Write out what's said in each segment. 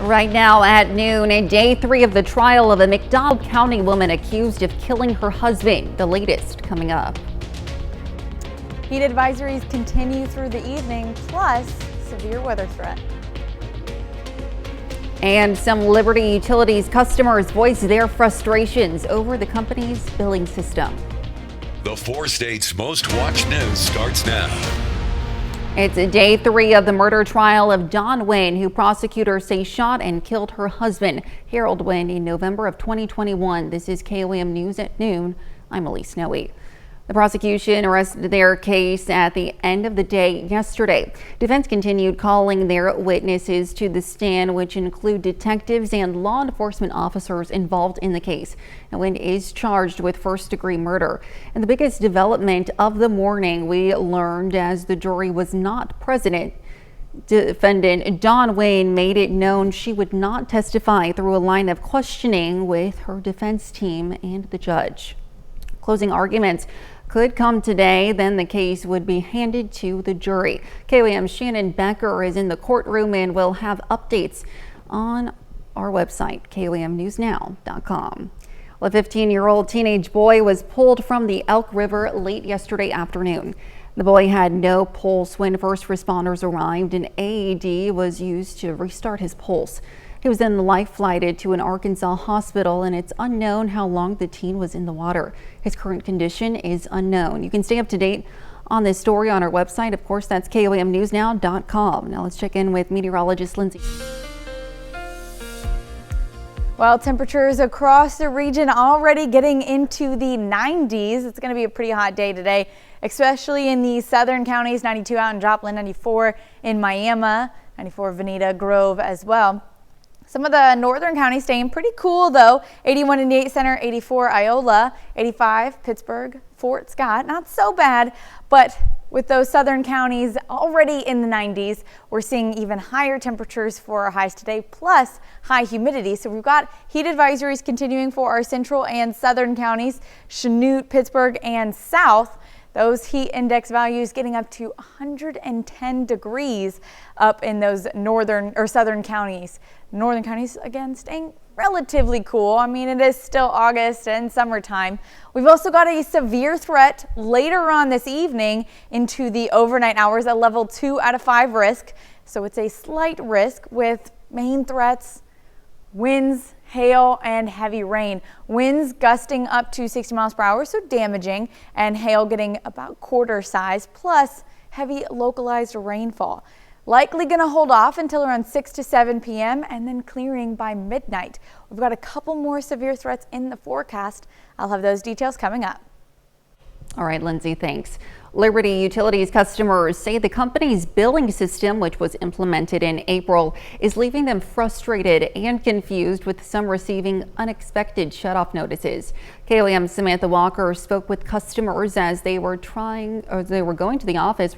Right now at noon, in day 3 of the trial of a McDonald County woman accused of killing her husband. The latest coming up. Heat advisories continue through the evening, plus severe weather threat. And some Liberty Utilities customers voice their frustrations over the company's billing system. The 4 states' most watched news starts now. It's day 3 of the murder trial of Dawn Wynn, who prosecutors say shot and killed her husband, Harold Wynn, in November of 2021. This is KOAM News at noon. I'm Elise Snowy. The prosecution arrested their case at the end of the day yesterday. Defense continued calling their witnesses to the stand, which include detectives and law enforcement officers involved in the case. And Wynn is charged with first-degree murder. And the biggest development of the morning we learned as the jury was not present. Defendant Dawn Wynn made it known she would not testify through a line of questioning with her defense team and the judge. Closing arguments could come today, then the case would be handed to the jury. KOAM's Shannon Becker is in the courtroom and will have updates on our website, KOAMnewsnow.com. Well, a 15-year-old teenage boy was pulled from the Elk River late yesterday afternoon. The boy had no pulse when first responders arrived. An AED was used to restart his pulse. He was then life-flighted to an Arkansas hospital, and it's unknown how long the teen was in the water. His current condition is unknown. You can stay up to date on this story on our website. Of course, that's KOAMnewsnow.com. Now let's check in with meteorologist Lindsay. Well, temperatures across the region already getting into the 90s. It's going to be a pretty hot day today, especially in the southern counties. 92 out in Joplin, 94 in Miami, 94 Veneta, Grove as well. Some of the northern counties staying pretty cool though. 81 in Yates Center, 84 Iola, 85 Pittsburgh, Fort Scott. Not so bad, but with those southern counties already in the 90s, we're seeing even higher temperatures for our highs today, plus high humidity. So we've got heat advisories continuing for our central and southern counties, Chanute, Pittsburgh, and south. Those heat index values getting up to 110 degrees up in those northern or southern counties. Northern counties, again, staying relatively cool. I mean, it is still August and summertime. We've also got a severe threat later on this evening into the overnight hours, a level 2 out of 5 risk. So it's a slight risk with main threats, winds, hail, and heavy rain. Winds gusting up to 60 miles per hour, so damaging, and hail getting about quarter size, plus heavy localized rainfall. Likely going to hold off until around 6 to 7 p.m. and then clearing by midnight. We've got a couple more severe threats in the forecast. I'll have those details coming up. All right, Lindsay, thanks. Liberty Utilities customers say the company's billing system, which was implemented in April, is leaving them frustrated and confused, with some receiving unexpected shutoff notices. KOAM's Samantha Walker spoke with customers as they were going to the office,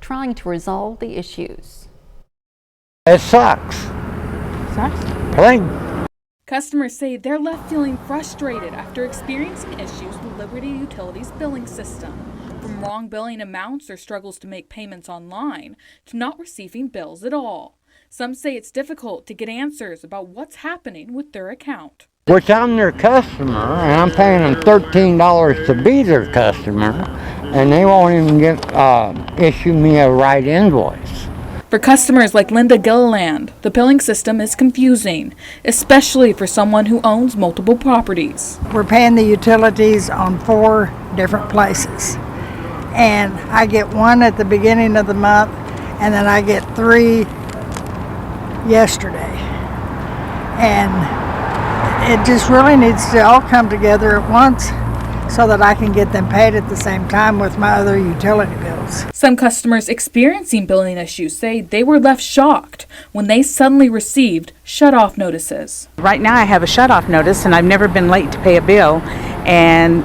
trying to resolve the issues. It sucks. Sucks? Plain. Customers say they're left feeling frustrated after experiencing issues with Liberty Utilities' billing system, from wrong billing amounts or struggles to make payments online to not receiving bills at all. Some say it's difficult to get answers about what's happening with their account. Which I'm their customer, and I'm paying them $13 to be their customer, and they won't even issue me a right invoice. For customers like Linda Gilliland, the billing system is confusing, especially for someone who owns multiple properties. We're paying the utilities on 4 different places. And I get 1 at the beginning of the month, and then I get 3 yesterday. And it just really needs to all come together at once so that I can get them paid at the same time with my other utility bills. Some customers experiencing billing issues say they were left shocked when they suddenly received shutoff notices. Right now I have a shutoff notice and I've never been late to pay a bill, and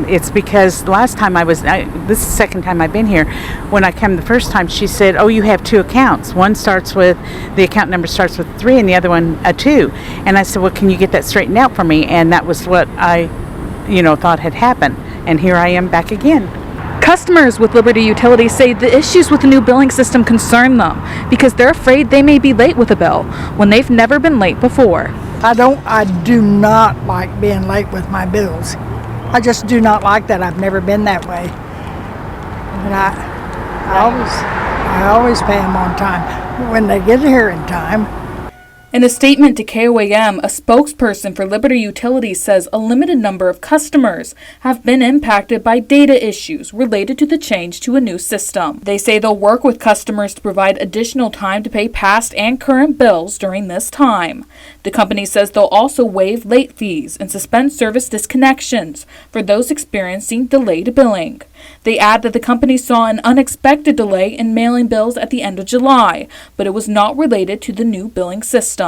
it's because last time this is the second time I've been here. When I came the first time, she said, oh, you have 2 accounts. One starts with, the account number starts with 3 and the other one a 2. And I said, well, can you get that straightened out for me? And that was what I thought had happened. And here I am back again. Customers with Liberty Utilities say the issues with the new billing system concern them because they're afraid they may be late with a bill when they've never been late before. I do not like being late with my bills. I just do not like that. I've never been that way. And I always pay them on time when they get here in time. In a statement to KOAM, a spokesperson for Liberty Utilities says a limited number of customers have been impacted by data issues related to the change to a new system. They say they'll work with customers to provide additional time to pay past and current bills during this time. The company says they'll also waive late fees and suspend service disconnections for those experiencing delayed billing. They add that the company saw an unexpected delay in mailing bills at the end of July, but it was not related to the new billing system.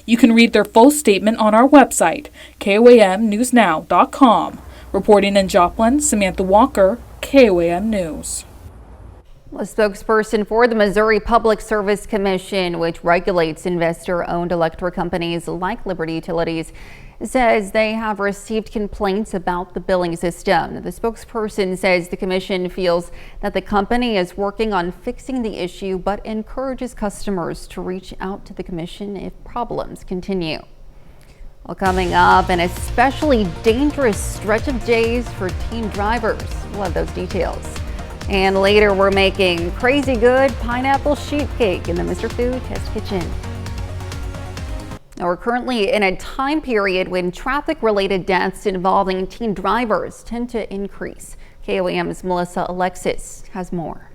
You can read their full statement on our website, KOAMnewsnow.com. Reporting in Joplin, Samantha Walker, KOAM News. A spokesperson for the Missouri Public Service Commission, which regulates investor-owned electric companies like Liberty Utilities, says they have received complaints about the billing system. The spokesperson says the commission feels that the company is working on fixing the issue, but encourages customers to reach out to the commission if problems continue. Well, coming up, an especially dangerous stretch of days for teen drivers. We'll have those details. And later, we're making crazy good pineapple sheet cake in the Mr. Food Test Kitchen. Now, we're currently in a time period when traffic-related deaths involving teen drivers tend to increase. KOAM's Melissa Alexis has more.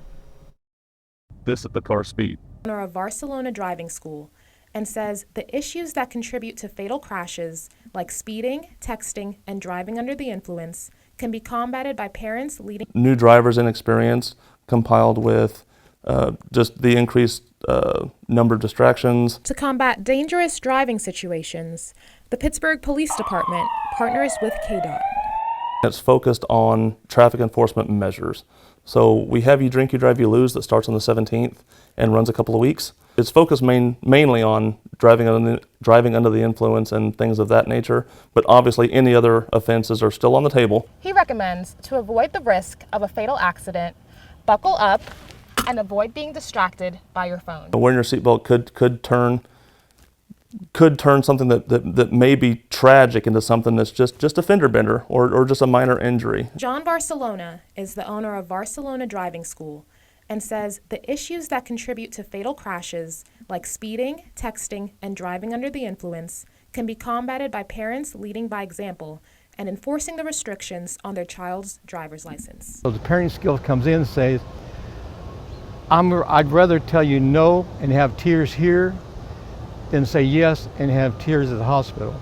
This is the car speed. Owner of Barcelona Driving School, and says the issues that contribute to fatal crashes, like speeding, texting, and driving under the influence, can be combated by parents leading New drivers' inexperience compiled with just the increased number of distractions. To combat dangerous driving situations, the Pittsburgh Police Department partners with KDOT. It's focused on traffic enforcement measures. So we have You Drink, You Drive, You Lose that starts on the 17th and runs a couple of weeks. It's focused mainly on driving under the influence and things of that nature, but obviously any other offenses are still on the table. He recommends to avoid the risk of a fatal accident, buckle up and avoid being distracted by your phone. Wearing your seatbelt could turn something that may be tragic into something that's just a fender bender or just a minor injury. John Barcelona is the owner of Barcelona Driving School and says the issues that contribute to fatal crashes, like speeding, texting, and driving under the influence, can be combated by parents leading by example and enforcing the restrictions on their child's driver's license. So the parenting skills comes in and says, I'd rather tell you no and have tears here than say yes and have tears at the hospital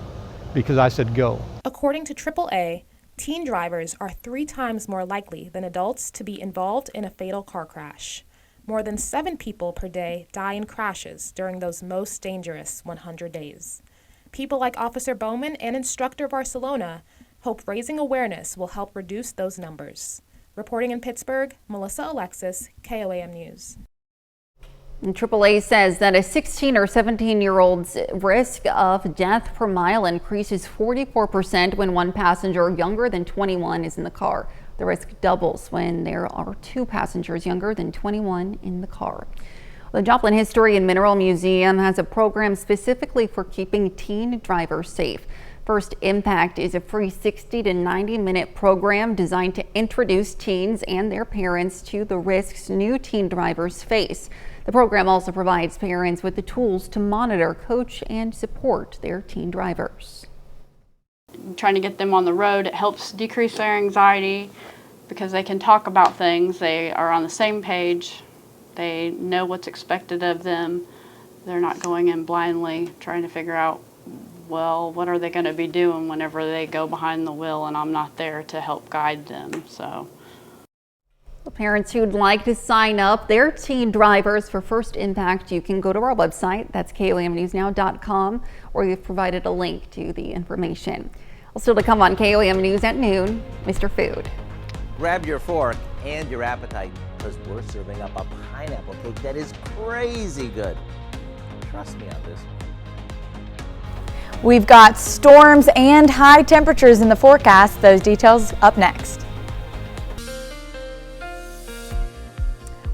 because I said go. According to AAA, teen drivers are 3 times more likely than adults to be involved in a fatal car crash. More than 7 people per day die in crashes during those most dangerous 100 days. People like Officer Bowman and Instructor Barcelona hope raising awareness will help reduce those numbers. Reporting in Pittsburgh, Melissa Alexis, KOAM News. And AAA says that a 16 or 17-year-old's risk of death per mile increases 44% when one passenger younger than 21 is in the car. The risk doubles when there are 2 passengers younger than 21 in the car. The Joplin History and Mineral Museum has a program specifically for keeping teen drivers safe. First Impact is a free 60 to 90-minute program designed to introduce teens and their parents to the risks new teen drivers face. The program also provides parents with the tools to monitor, coach, and support their teen drivers. Trying to get them on the road, it helps decrease their anxiety because they can talk about things. They are on the same page. They know what's expected of them. They're not going in blindly trying to figure out, well, what are they going to be doing whenever they go behind the wheel and I'm not there to help guide them. So, parents who'd like to sign up their teen drivers for First Impact, you can go to our website, that's KOAMnewsnow.com, or we've provided a link to the information. Still to come on KOAM News at noon, Mr. Food. Grab your fork and your appetite because we're serving up a pineapple cake that is crazy good. Trust me on this. We've got storms and high temperatures in the forecast. Those details up next.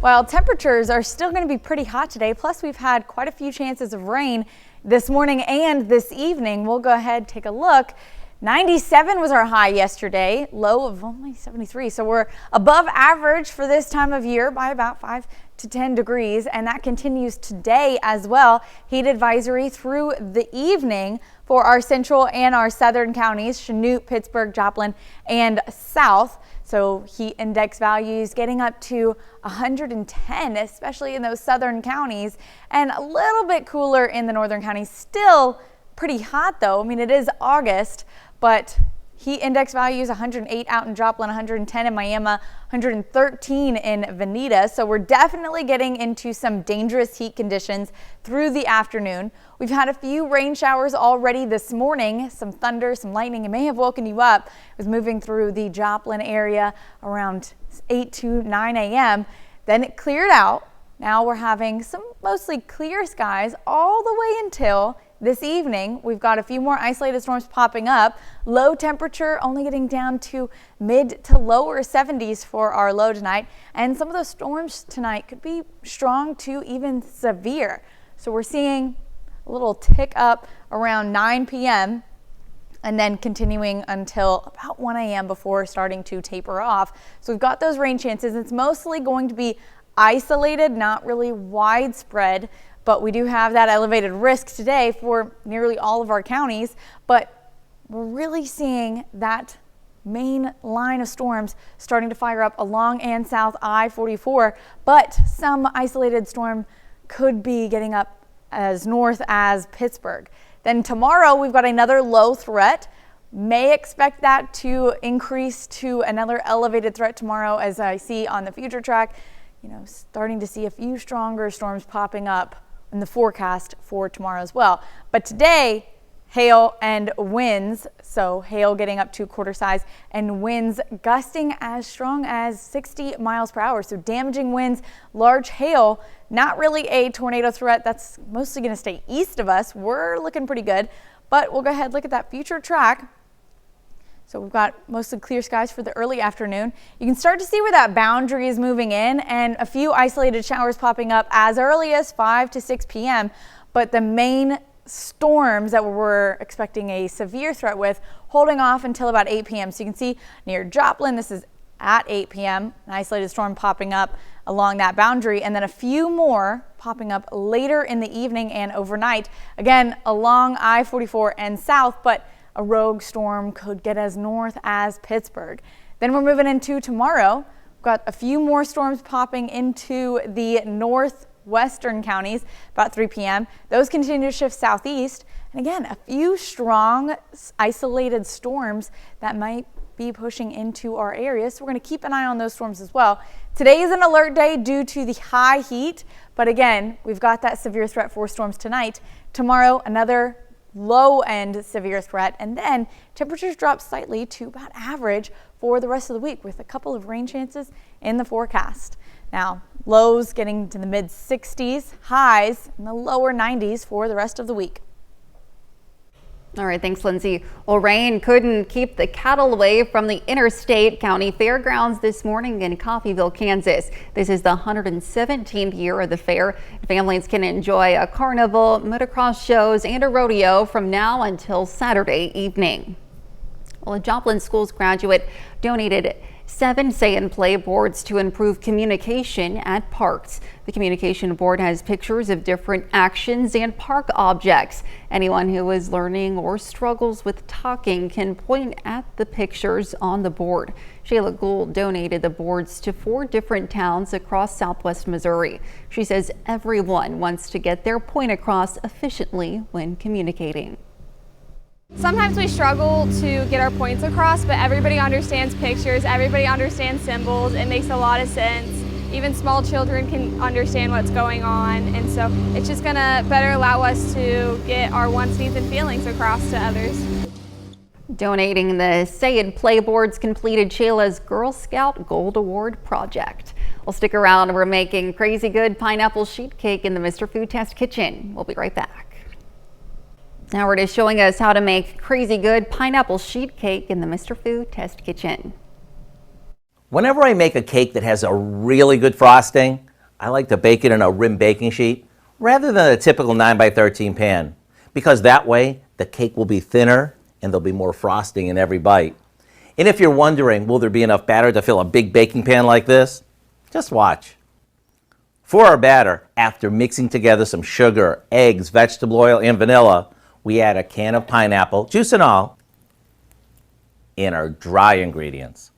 While temperatures are still going to be pretty hot today, plus we've had quite a few chances of rain this morning and this evening. We'll go ahead and take a look. 97 was our high yesterday, low of only 73. So we're above average for this time of year by about 5 to 10 degrees, and that continues today as well. Heat advisory through the evening for our central and our southern counties, Chanute, Pittsburgh, Joplin, and South. So heat index values getting up to 110, especially in those southern counties, and a little bit cooler in the northern counties. Still pretty hot though. I mean, it is August, but heat index values 108 out in Joplin, 110 in Miami, 113 in Veneta. So we're definitely getting into some dangerous heat conditions through the afternoon. We've had a few rain showers already this morning, some thunder, some lightning. It may have woken you up. It was moving through the Joplin area around 8 to 9 a.m. Then it cleared out. Now we're having some mostly clear skies all the way until this evening. We've got a few more isolated storms popping up. Low temperature only getting down to mid to lower 70s for our low tonight. And some of those storms tonight could be strong to even severe. So we're seeing a little tick up around 9 p.m. and then continuing until about 1 a.m. before starting to taper off. So we've got those rain chances. It's mostly going to be isolated, not really widespread, but we do have that elevated risk today for nearly all of our counties. But we're really seeing that main line of storms starting to fire up along and south I-44, but some isolated storm could be getting up as north as Pittsburgh. Then tomorrow we've got another low threat. May expect that to increase to another elevated threat tomorrow, as I see on the future track. You know, starting to see a few stronger storms popping up in the forecast for tomorrow as well. But today, hail and winds, so hail getting up to quarter size and winds gusting as strong as 60 miles per hour. So damaging winds, large hail, not really a tornado threat. That's mostly going to stay east of us. We're looking pretty good, but we'll go ahead and look at that future track. So we've got mostly clear skies for the early afternoon. You can start to see where that boundary is moving in, and a few isolated showers popping up as early as 5 to 6 p.m. But the main storms that we're expecting a severe threat with holding off until about 8 p.m. So you can see near Joplin, this is at 8 p.m., an isolated storm popping up along that boundary, and then a few more popping up later in the evening and overnight, again along I-44 and south, but a rogue storm could get as north as Pittsburgh. Then we're moving into tomorrow. We've got a few more storms popping into the northwestern counties about 3 p.m. Those continue to shift southeast. And again, a few strong isolated storms that might be pushing into our area. So we're going to keep an eye on those storms as well. Today is an alert day due to the high heat. But again, we've got that severe threat for storms tonight. Tomorrow, another low end severe threat, and then temperatures drop slightly to about average for the rest of the week with a couple of rain chances in the forecast. Now, lows getting to the mid 60s, highs in the lower 90s for the rest of the week. All right, thanks, Lindsay. Well, rain couldn't keep the cattle away from the Interstate County Fairgrounds this morning in Coffeyville, Kansas. This is the 117th year of the fair. Families can enjoy a carnival, motocross shows, and a rodeo from now until Saturday evening. Well, a Joplin Schools graduate donated 7 say and play boards to improve communication at parks. The communication board has pictures of different actions and park objects. Anyone who is learning or struggles with talking can point at the pictures on the board. Shayla Gould donated the boards to 4 different towns across southwest Missouri. She says everyone wants to get their point across efficiently when communicating. Sometimes we struggle to get our points across, but everybody understands pictures, everybody understands symbols. It makes a lot of sense. Even small children can understand what's going on, and so it's just going to better allow us to get our wants, needs, and feelings across to others. Donating the Say and Play boards completed Shayla's Girl Scout Gold Award project. Well, stick around. We're making crazy good pineapple sheet cake in the Mr. Food Test kitchen. We'll be right back. Howard is showing us how to make crazy good pineapple sheet cake in the Mr. Food Test kitchen. Whenever I make a cake that has a really good frosting, I like to bake it in a rim baking sheet rather than a typical 9x13 pan, because that way the cake will be thinner and there'll be more frosting in every bite. And if you're wondering, will there be enough batter to fill a big baking pan like this? Just watch. For our batter, after mixing together some sugar, eggs, vegetable oil, and vanilla, we add a can of pineapple, juice and all, and our dry ingredients.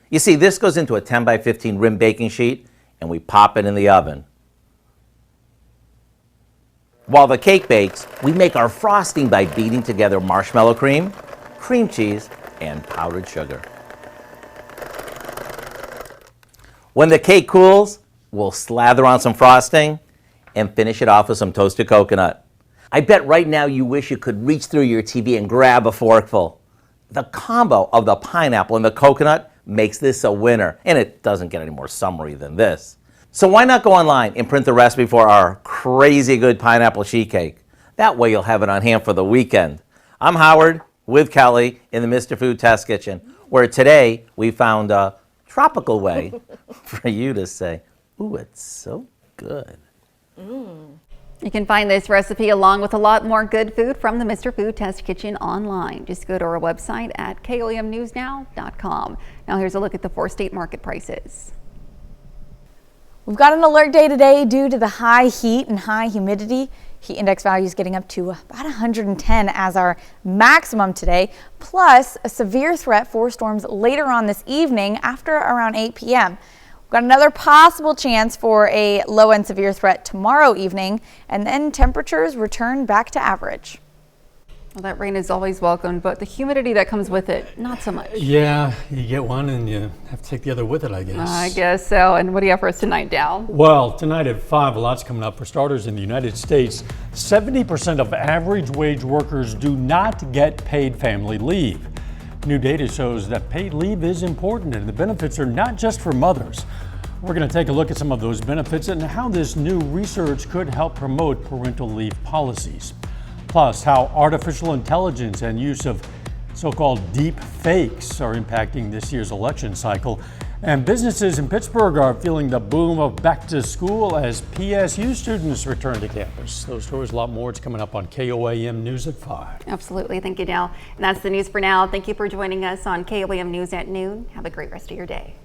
You see, this goes into a 10x15 rim baking sheet, and we pop it in the oven. While the cake bakes, we make our frosting by beating together marshmallow cream, cream cheese, and powdered sugar. When the cake cools, we'll slather on some frosting and finish it off with some toasted coconut. I bet right now you wish you could reach through your TV and grab a forkful. The combo of the pineapple and the coconut makes this a winner, and it doesn't get any more summery than this. So why not go online and print the recipe for our crazy good pineapple sheet cake? That way you'll have it on hand for the weekend. I'm Howard with Kelly in the Mr. Food Test Kitchen, where today we found a tropical way for you to say, ooh, it's so good. You can find this recipe along with a lot more good food from the Mr. Food Test Kitchen online. Just go to our website at KOAMnewsnow.com. Now here's a look at the 4-state market prices. We've got an alert day today due to the high heat and high humidity. Heat index values getting up to about 110 as our maximum today, plus a severe threat for storms later on this evening after around 8 p.m. We've got another possible chance for a low and severe threat tomorrow evening, and then temperatures return back to average. Well, that rain is always welcome, but the humidity that comes with it, not so much. Yeah, you get one and you have to take the other with it, I guess. I guess so. And what do you have for us tonight, Dow? Well, tonight at 5, a lot's coming up. For starters, in the United States, 70% of average wage workers do not get paid family leave. New data shows that paid leave is important, and the benefits are not just for mothers. We're going to take a look at some of those benefits and how this new research could help promote parental leave policies. Plus, how artificial intelligence and use of so-called deep fakes are impacting this year's election cycle. And businesses in Pittsburgh are feeling the boom of back to school as PSU students return to campus. Those stories, a lot more. It's coming up on KOAM News at 5. Absolutely. Thank you, Dow. And that's the news for now. Thank you for joining us on KOAM News at noon. Have a great rest of your day.